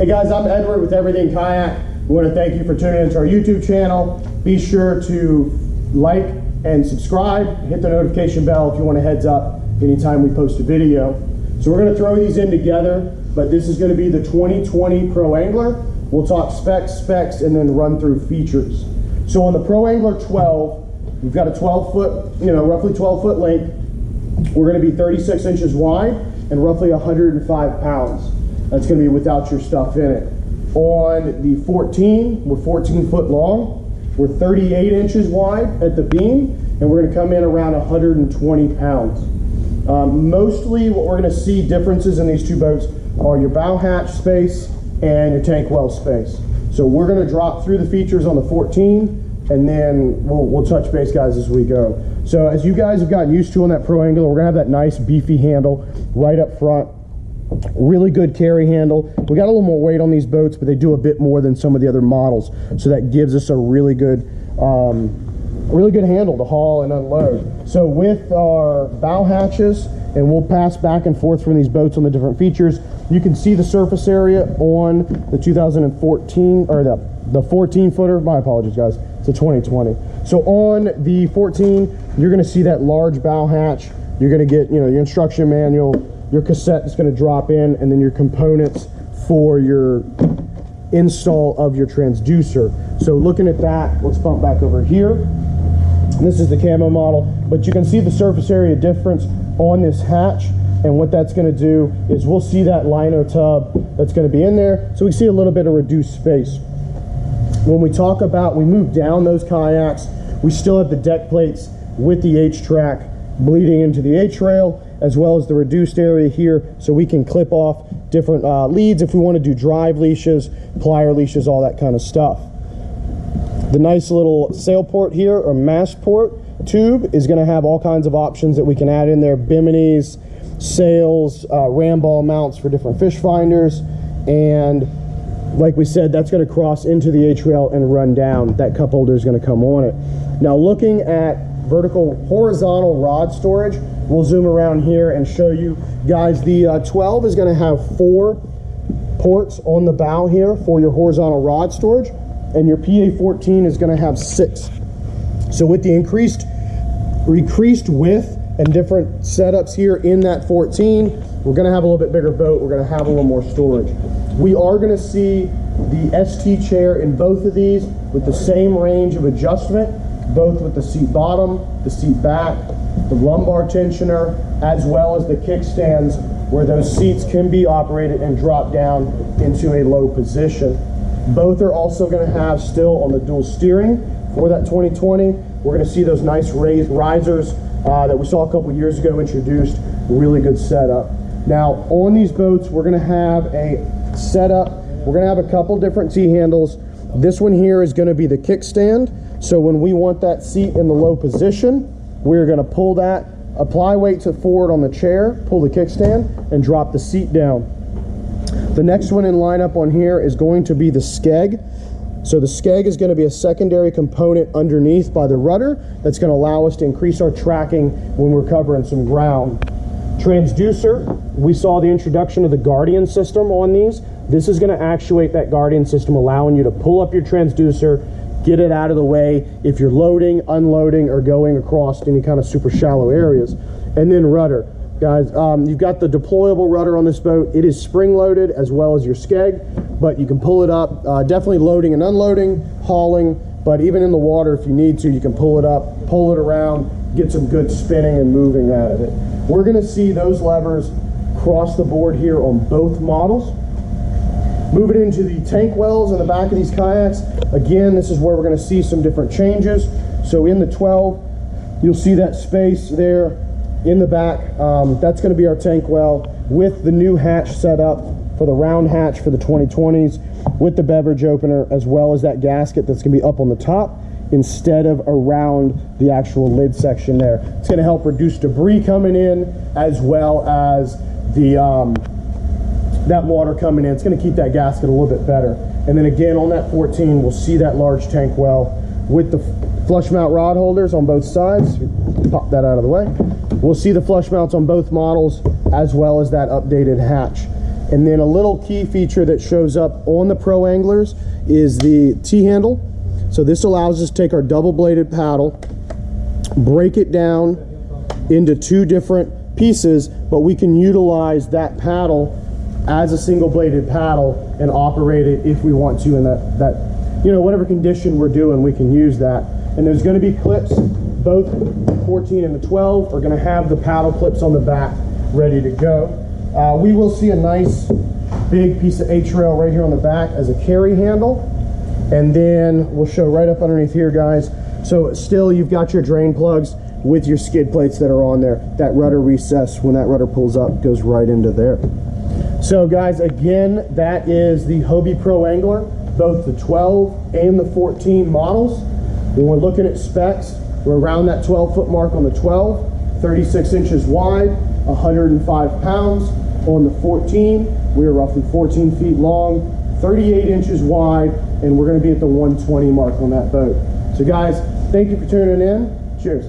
Hey guys, I'm Edward with Everything Kayak. We want to thank you for tuning into our YouTube channel. Be sure to like and subscribe. Hit the notification bell if you want a heads up anytime we post a video. So we're going to throw these in together, but this is going to be the 2020 Pro Angler. We'll talk specs, and then run through features. So on the Pro Angler 12, we've got a 12-foot, roughly 12-foot length. We're going to be 36 inches wide and roughly 105 pounds. That's going to be without your stuff in it. On the 14, we're 14 foot long. We're 38 inches wide at the beam, and we're going to come in around 120 pounds. Mostly what we're going to see differences in these two boats are your bow hatch space and your tank well space. So we're going to drop through the features on the 14, and then we'll touch base, guys, as we go. So as you guys have gotten used to on that Pro Angler, we're going to have that nice beefy handle right up front. Really good carry handle. We got a little more weight on these boats, but they do a bit more than some of the other models, so that gives us a really good handle to haul and unload. So with our bow hatches, and we'll pass back and forth from these boats on the different features, you can see the surface area on the 2014 or the 14 footer. My apologies, guys, it's a 2020. So on the 14, you're going to see that large bow hatch. You're going to get your instruction manual, your cassette is going to drop in, and then your components for your install of your transducer. So looking at that, let's bump back over here. This is the camo model, but you can see the surface area difference on this hatch, and what that's going to do is we'll see that lino tub that's going to be in there, so we see a little bit of reduced space. When we talk about, we move down those kayaks, we still have the deck plates with the H-track bleeding into the H-rail, as well as the reduced area here, so we can clip off different leads if we want to do drive leashes, plier leashes, all that kind of stuff. The nice little sail port here, or mast port tube, is going to have all kinds of options that we can add in there: biminis, sails, ram ball mounts for different fish finders, and like we said, that's going to cross into the H-rail and run down. That cup holder is going to come on it. Now looking at horizontal rod storage, we'll zoom around here and show you guys. The 12 is going to have 4 ports on the bow here for your horizontal rod storage, and your PA14 is going to have 6. So with the increased width and different setups here in that 14, we're going to have a little bit bigger boat. We're going to have a little more storage. We are going to see the ST chair in both of these with the same range of adjustment, both with the seat bottom, the seat back, the lumbar tensioner, as well as the kickstands, where those seats can be operated and dropped down into a low position. Both are also going to have, still on the dual steering for that 2020, we're going to see those nice risers that we saw a couple years ago introduced. Really good setup. Now on these boats, we're going to have a setup. We're going to have a couple different T-handles. This one here is going to be the kickstand. So when we want that seat in the low position, we're going to pull that, apply weight to forward on the chair, pull the kickstand, and drop the seat down. The next one in lineup on here is going to be the skeg. So the skeg is going to be a secondary component underneath by the rudder that's going to allow us to increase our tracking when we're covering some ground. Transducer, we saw the introduction of the Guardian system on these. This is going to actuate that Guardian system, allowing you to pull up your transducer, get it out of the way if you're loading, unloading, or going across any kind of super shallow areas. And then rudder. Guys, you've got the deployable rudder on this boat. It is spring-loaded as well as your skeg, but you can pull it up, definitely loading and unloading, hauling, but even in the water if you need to, you can pull it up, pull it around, get some good spinning and moving out of it. We're going to see those levers cross the board here on both models. Moving into the tank wells in the back of these kayaks, again, this is where we're going to see some different changes. So in the 12, you'll see that space there in the back. That's going to be our tank well with the new hatch set up for the round hatch for the 2020s, with the beverage opener, as well as that gasket that's going to be up on the top instead of around the actual lid section there. It's going to help reduce debris coming in, as well as the that water coming in. It's going to keep that gasket a little bit better. And then again on that 14, we'll see that large tank well with the flush mount rod holders on both sides. Pop that out of the way. We'll see the flush mounts on both models, as well as that updated hatch. And then a little key feature that shows up on the Pro Anglers is the T-handle. So this allows us to take our double-bladed paddle, break it down into 2 different pieces, but we can utilize that paddle as a single-bladed paddle and operate it if we want to in that you know, whatever condition we're doing, we can use that. And there's going to be clips, both the 14 and the 12 are going to have the paddle clips on the back ready to go. We will see a nice big piece of H-rail right here on the back as a carry handle. And then we'll show right up underneath here, guys. So still you've got your drain plugs with your skid plates that are on there. That rudder recess, when that rudder pulls up, goes right into there. So guys, again, that is the Hobie Pro Angler, both the 12 and the 14 models. When we're looking at specs, we're around that 12-foot mark on the 12, 36 inches wide, 105 pounds. On the 14, we're roughly 14 feet long, 38 inches wide, and we're going to be at the 120 mark on that boat. So guys, thank you for tuning in. Cheers.